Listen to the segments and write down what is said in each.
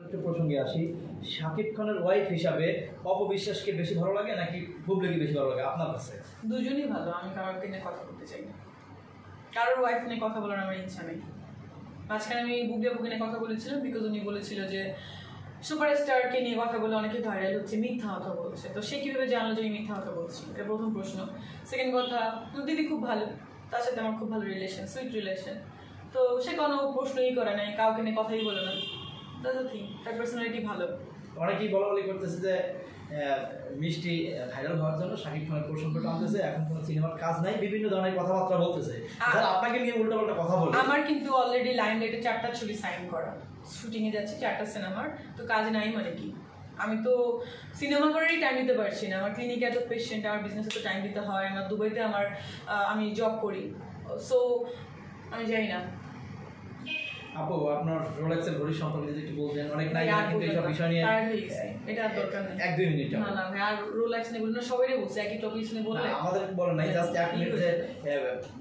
একটু প্রসঙ্গে আসি, শাকিব খানের ওয়াইফ হিসাবে অপবিশ্বাসকে বেশি ভালো লাগে নাকি বুবলিকে বেশি ভালো লাগে আপনার কাছে? দুজনই ভালো, আমি কারোকে নিয়ে কথা বলতে চাই না, কারোর ওয়াইফ নিয়ে কথা বলার আমার ইচ্ছা নেই। মাঝখানে আমি বুবলি আপুকে নিয়ে কথা বলেছিলাম, বিকজ উনি বলেছিল যে সুপারস্টারকে নিয়ে কথা বলে অনেকে ভাইরাল হচ্ছে, মিথ্যা কথা বলছে। তো সে কীভাবে জানলো যে আমি মিথ্যা কথা বলছি? এটা প্রথম প্রশ্ন। সেকেন্ড কথা, দিদি খুব ভালো, তার সাথে আমার খুব ভালো রিলেশন, সুইট রিলেশন। তো সে কোনো প্রশ্নই করে নাই, কাউকে নিয়ে কথাই বলে না। দ্যাটস দ্য থিং, তার পার্সোনালিটি ভালো। অনেকেই বলাবলি করতেছে যে মিষ্টি ভাইরাল হওয়ার জন্য শাকিব খানের প্রসঙ্গটা আনতেছে, এখন কোনো সিনেমার কাজ নাই, বিভিন্ন ধরনের কথাবার্তা বলতেছে, আপনাকে নিয়ে উল্টাপাল্টা কথা বলে। আমার কিন্তু অলরেডি লাইমলাইটে 4টা ছবি সাইন করা, শুটিংয়ে যাচ্ছে 4টা সিনেমার, তো কাজ নাই মানে কি? আমি তো সিনেমা করেই টাইম দিতে পারছি না, আমার ক্লিনিকে এত পেশেন্ট, আমার বিজনেসে তো টাইম দিতে হয়, আমার দুবাইতে আমি জব করি, সো আমি যাই না। আপু, আপনার রোলেক্সের ঘড়ি সম্পর্কে যদি একটু বলতেন, অনেক নায়িকা কিন্তু এইসব বিষয় নিয়ে এটা দরকার নেই, 1-2 মিনিট। না না ভাই, আর রোলেক্স নিয়ে বলুন না, সবাইরে বলছে একই টপিক নিয়ে বললে। আমাদের বলেন নাই, জাস্ট 1 মিনিট। যে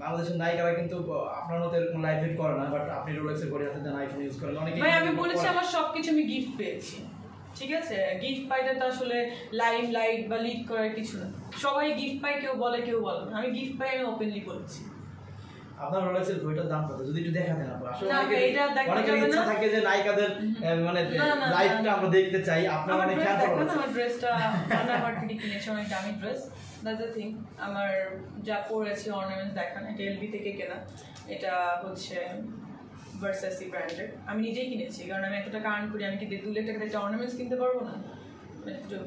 বাংলাদেশের নায়িকারা কিন্তু আপনার মতো এরকম লাইভ ফিট করে না, বাট আপনি রোলেক্সের ঘড়ি হাতে দেন, আইফোন ইউজ করেন। অনেকে ভাই আমি বলেছি আমার সবকিছু আমি গিফট পেয়েছি, ঠিক আছে? গিফট পাইতে তো আসলে লাইট বা লিড করার কিছু না, সবাই গিফট পায়, কেউ বলে কেউ বলে না। আমি গিফট পাই, আমি ওপেনলি বলেছি। আপনার রোলেক্সের ঘড়িটার দাম কত যদি একটু দেখাতেন? আপু আসলে অনেকের ইচ্ছা থাকে যে নায়িকাদের মানে লাইভটা আমরা দেখতে চাই। আপনার মানে ফ্যান ফলোয়ার। আমার ড্রেসটা আমি আমার থেকে কিনেছি, অনেক দামি ড্রেস। দ্যাটস দ্য থিং, আমার যা পরেছি অর্নামেন্টস দেখান, এটা এলবি থেকে কেনা, এটা হচ্ছে ভার্সাসি ব্র্যান্ডের, আমি নিজেই কিনেছি, কারণ আমি এত টাকা আর্ন করি, আমি কি 2 লাখ টাকা একটা অর্নামেন্টস কিনতে পারবো না?